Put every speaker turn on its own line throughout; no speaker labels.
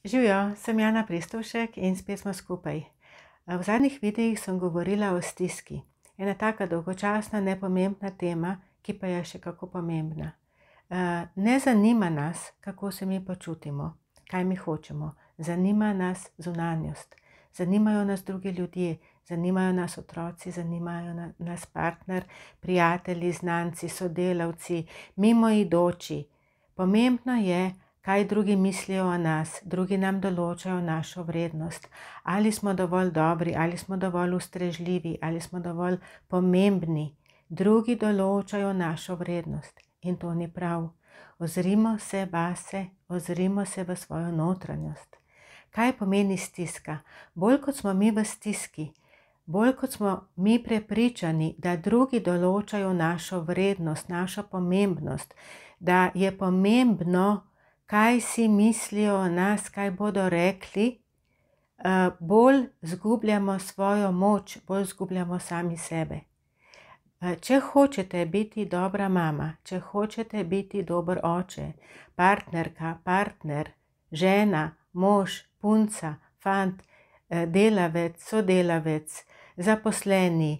Živijo, sem Jana Pristovšek in spet smo skupaj. V zadnjih videih sem govorila o stiski. Ena taka dolgočasna, nepomembna tema, ki pa je še kako pomembna. Ne zanima nas, kako se mi počutimo, kaj mi hočemo. Zanima nas zunanjost. Zanimajo nas drugi ljudje, zanimajo nas otroci, zanimajo nas partner, prijatelji, znanci, sodelavci, mimoidoči. Pomembno je, kaj drugi mislijo o nas, drugi nam določajo našo vrednost. Ali smo dovolj dobri, ali smo dovolj ustrežljivi, ali smo dovolj pomembni. Drugi določajo našo vrednost in to ni prav. Ozrimo se vase, ozrimo se v svojo notranjost. Kaj pomeni stiska? Bolj kot smo mi v stiski, bolj kot smo mi prepričani, da drugi določajo našo vrednost, našo pomembnost, da je pomembno, kaj si mislijo o nas, kaj bodo rekli, bolj zgubljamo svojo moč, bolj zgubljamo sami sebe. Če hočete biti dobra mama, če hočete biti dober oče, partnerka, partner, žena, mož, punca, fant, delavec, sodelavec, zaposleni,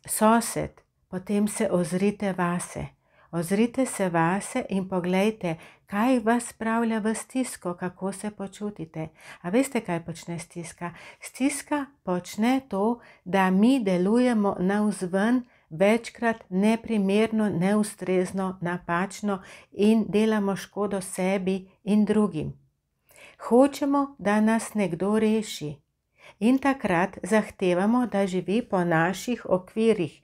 sosed, potem se ozrite vase. Ozrite se vase in poglejte, kaj vas spravlja v stisko, kako se počutite. A veste, kaj počne stiska? Stiska počne to, da mi delujemo navzven večkrat neprimerno, neustrezno, napačno in delamo škodo sebi in drugim. Hočemo, da nas nekdo reši. In takrat zahtevamo, da živi po naših okvirih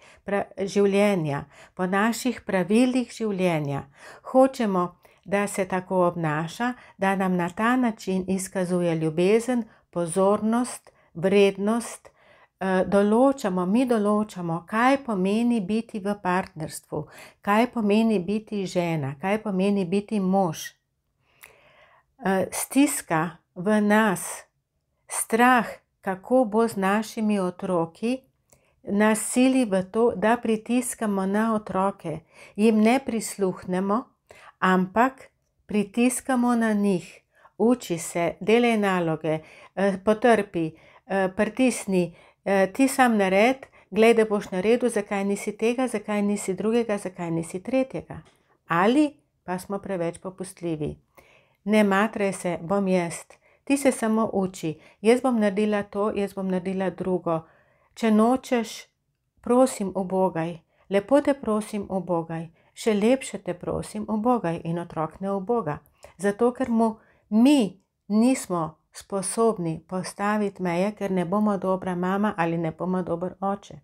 življenja, po naših pravilih življenja. Hočemo, da se tako obnaša, da nam na ta način izkazuje ljubezen, pozornost, vrednost. Mi določamo, kaj pomeni biti v partnerstvu, kaj pomeni biti žena, kaj pomeni biti mož. Stiska v nas, strah, kako bo z našimi otroki, nas sili v to, da pritiskamo na otroke. Jim ne prisluhnemo, ampak pritiskamo na njih. Uči se, delaj naloge, potrpi, pritisni, ti sam nared, glej, da boš naredil, zakaj nisi tega, zakaj nisi drugega, zakaj nisi tretjega. Ali pa smo preveč popustljivi. Ne matraj se, bom jaz. Ti se samo uči, jaz bom naredila to, jaz bom naredila drugo. Če nočeš, prosim, ubogaj. Lepo te prosim, ubogaj. Še lepše te prosim, ubogaj. In otrok ne uboga. Zato, ker mu mi nismo sposobni postaviti meje, ker ne bomo dobra mama ali ne bomo dober oče.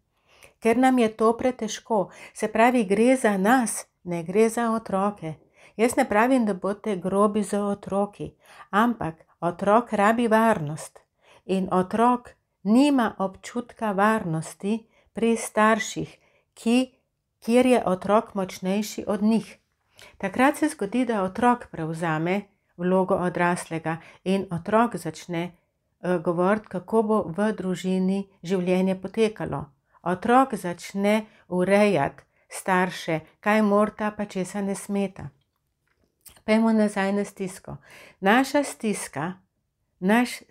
Ker nam je to pretežko. Se pravi, gre za nas, ne gre za otroke. Jaz ne pravim, da boste grobi za otroki, ampak otrok rabi varnost in otrok nima občutka varnosti pri starših, kjer je otrok močnejši od njih. Takrat se zgodi, da otrok prevzame vlogo odraslega in otrok začne govoriti, kako bo v družini življenje potekalo. Otrok začne urejati starše, kaj morata pa česa ne smeta. Pejmo nazaj na stisko. Naša stiska nas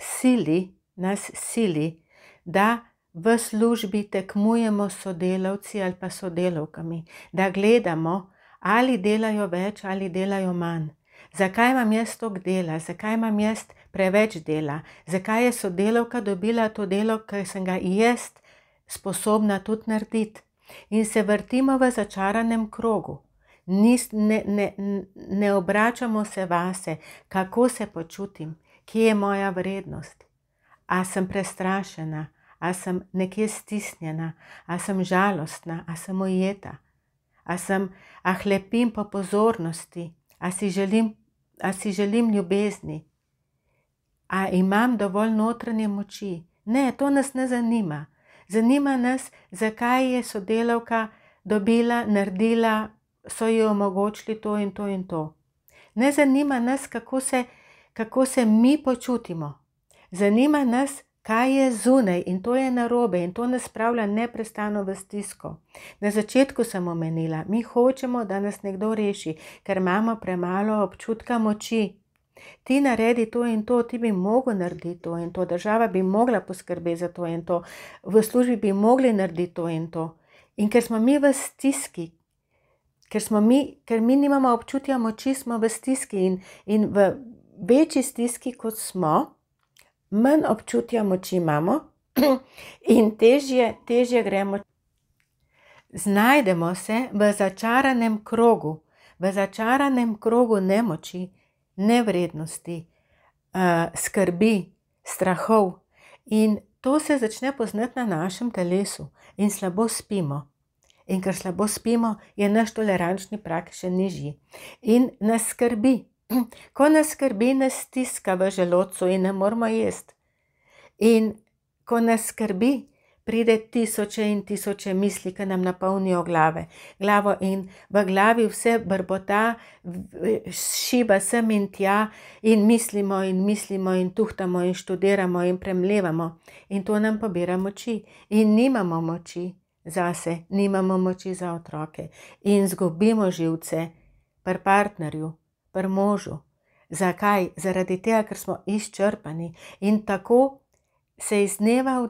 sili, da v službi tekmujemo s sodelavci ali pa sodelavkami, da gledamo, ali delajo več ali delajo manj. Zakaj imam jaz toliko dela, zakaj imam jaz preveč dela, zakaj je sodelavka dobila to delo, ker sem ga jaz sposobna tudi narediti. In se vrtimo v začaranem krogu. Ne obračamo se vase, kako se počutim, kje je moja vrednost. A sem prestrašena, a sem nekje stisnjena, a sem žalostna, a sem ujeta, a hlepim po pozornosti, a si želim ljubezni, a imam dovolj notranje moči. Ne, to nas ne zanima. Zanima nas, zakaj je sodelavka dobila, naredila, so ji omogočili to in to in to. Ne zanima nas, kako se mi počutimo. Zanima nas, kaj je zunaj in to je narobe in to nas spravlja neprestano v stisko. Na začetku sem omenila, mi hočemo, da nas nekdo reši, ker imamo premalo občutka moči. ti naredi to in to, ti bi mogel narediti to in to, država bi mogla poskrbeti za to in to, v službi bi mogli narediti to in to. In ker smo mi v stiski, ker mi nimamo občutja moči, smo v stiski in v večji stiski, kot smo, manj občutja moči imamo in težje gremo. Znajdemo se v začaranem krogu nemoči, nevrednosti, skrbi, strahov in to se začne poznati na našem telesu in slabo spimo. In ker slabo spimo, je naš tolerančni prag še nižji in nas skrbi. Ko nas skrbi, nas stiska v želodcu in ne moramo jesti. In ko nas skrbi, pride tisoče in tisoče misli, ki nam napolnijo glavo in v glavi vse brbota, šiba sem in tja in mislimo in tuhtamo in študiramo in premlevamo in to nam pobira moči in nimamo moči zase, nimamo moči za otroke in zgubimo živce pri partnerju, pri možu. Zakaj? Zaradi tega, ker smo izčrpani in tako se iz dneva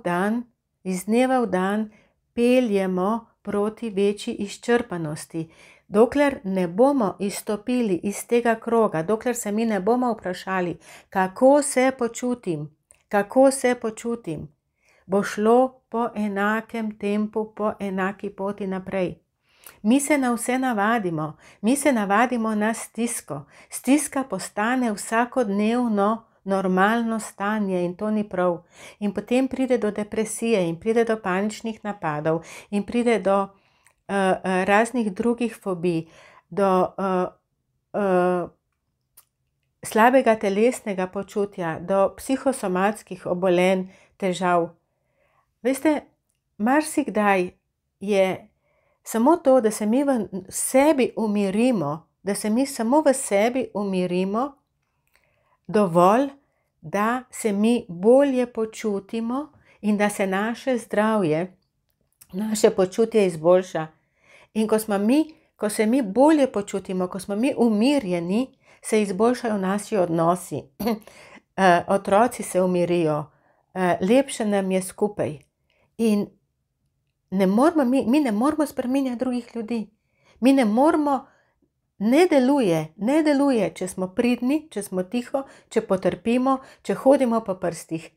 v dan peljemo proti večji izčrpanosti. Dokler ne bomo izstopili iz tega kroga, dokler se mi ne bomo vprašali, kako se počutim, bo šlo po enakem tempu, po enaki poti naprej. Mi se na vse navadimo na stisko. Stiska postane vsakodnevno normalno stanje in to ni prav. In potem pride do depresije in pride do paničnih napadov in pride do raznih drugih fobij, do slabega telesnega počutja, do psihosomatskih obolenj, težav. Veste, marsikdaj je samo to, da se mi v sebi umirimo, dovolj, da se mi bolje počutimo in da se naše zdravje, naše počutje izboljša. In ko se mi bolje počutimo, ko smo mi umirjeni, se izboljšajo naši odnosi. Otroci se umirijo, lepše nam je skupaj. In mi ne moramo spreminjati drugih ljudi. Ne deluje, če smo pridni, če smo tiho, če potrpimo, če hodimo po prstih.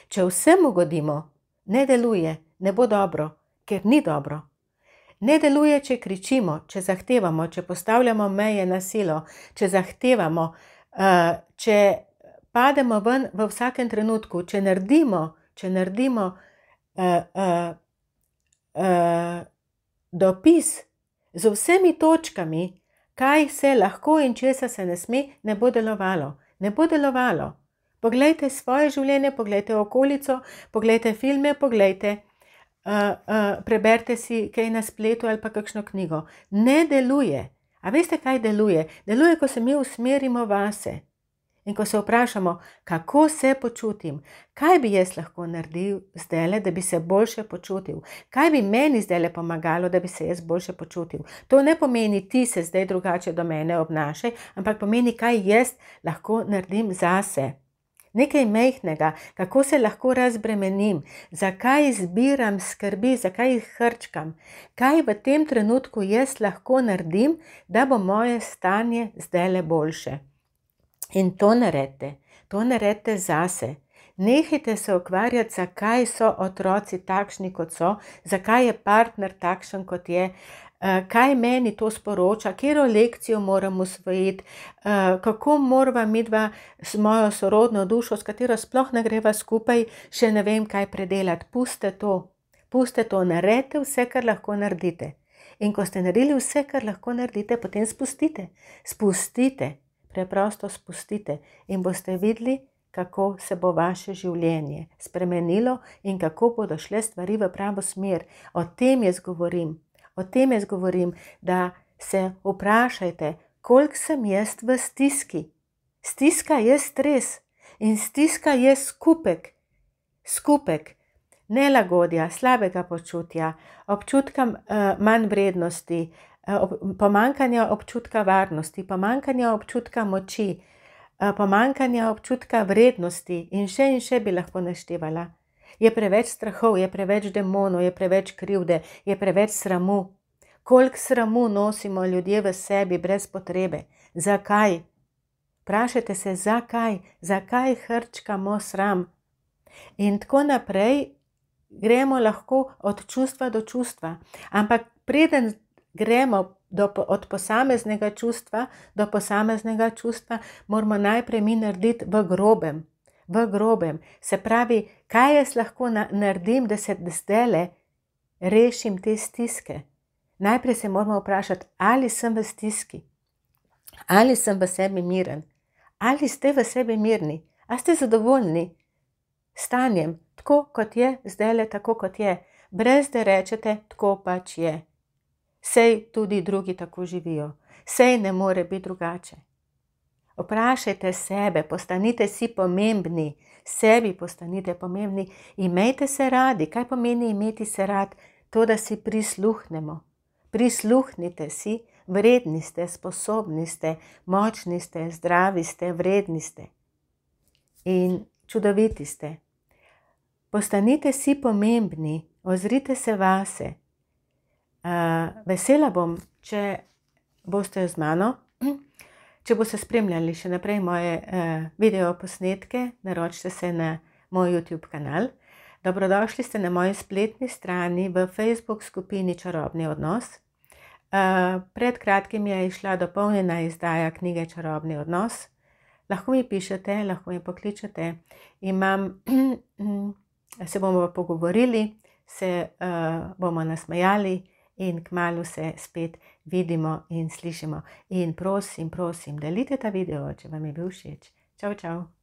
Če vsem ugodimo, ne deluje, ne bo dobro, ker ni dobro. Ne deluje, če kričimo, če zahtevamo, če postavljamo meje na silo, če zahtevamo, če pademo ven v vsakem trenutku, če naredimo dopis z vsemi točkami, kaj se lahko in česa se ne sme, ne bo delovalo. Poglejte svoje življenje, poglejte okolico, poglejte filme, preberite si kaj na spletu ali pa kakšno knjigo. Ne deluje. A veste, kaj deluje? Deluje, ko se mi usmerimo vase in ko se vprašamo, kako se počutim, kaj bi jaz lahko naredil zdajle, da bi se boljše počutil, kaj bi meni zdajle pomagalo, da bi se jaz boljše počutil. To ne pomeni, ti se zdaj drugače do mene obnašaj, ampak pomeni, kaj jaz lahko naredim zase. Nekaj majhnega, kako se lahko razbremenim, zakaj zbiram skrbi, zakaj jih hrčkam, kaj v tem trenutku jaz lahko naredim, da bo moje stanje zdajle boljše. In to naredite zase. Nehajte se ukvarjati, zakaj so otroci takšni, kot so, zakaj je partner takšen, kot je, kaj meni to sporoča, katero lekcijo moram usvojiti, kako morava midva s mojo sorodno dušo, s katero sploh ne greva skupaj, še ne vem, kaj predelati. Pustite to, naredite vse, kar lahko naredite. In ko ste naredili vse, kar lahko naredite, potem spustite, preprosto spustite in boste videli, kako se bo vaše življenje spremenilo in kako bodo šle stvari v pravo smer. O tem jaz govorim, da se vprašajte, koliko sem jaz v stiski. Stiska je stres in stiska je skupek nelagodja, slabega počutja, občutka manj vrednosti, pomanjkanja občutka varnosti, pomanjkanja občutka moči, pomanjkanja občutka vrednosti in še bi lahko naštevala. Je preveč strahov, je preveč demonov, je preveč krivde, je preveč sramu. Koliko sramu nosimo ljudje v sebi brez potrebe? Zakaj? Vprašajte se, zakaj? Zakaj hrčkamo sram? In tako naprej gremo lahko od čustva do čustva. Ampak preden gremo od posameznega čustva do posameznega čustva, moramo najprej mi narediti v grobem. V grobem. Se pravi, kaj jaz lahko naredim, da se zdajle rešim te stiske. Najprej se moramo vprašati, ali sem v stiski, ali sem v sebi miren, ali ste v sebi mirni, ali ste zadovoljni s stanjem, tako kot je, zdajle tako kot je, brez da rečete, tako pač je. Sej tudi drugi tako živijo, sej ne more biti drugače. Vprašajte sebe, postanite si pomembni, sebi postanite pomembni, imejte se radi. Kaj pomeni imeti se rad? To, da si prisluhnemo. Prisluhnite si, vredni ste, sposobni ste, močni ste, zdravi ste, vredni ste in čudoviti ste. Postanite si pomembni, ozrite se vase. Vesela bom, če boste z mano, če boste spremljali še naprej moje video posnetke, naročite se na moj YouTube kanal. Dobrodošli ste na moji spletni strani v Facebook skupini Čarobni odnos. Pred kratkim je izšla dopolnjena izdaja knjige Čarobni odnos. Lahko mi pišete, lahko mi pokličete. Se bomo pogovorili, se bomo nasmejali in kmalu se spet vidimo in slišimo. In prosim, delite ta video, če vam je bil všeč. Čau, čau.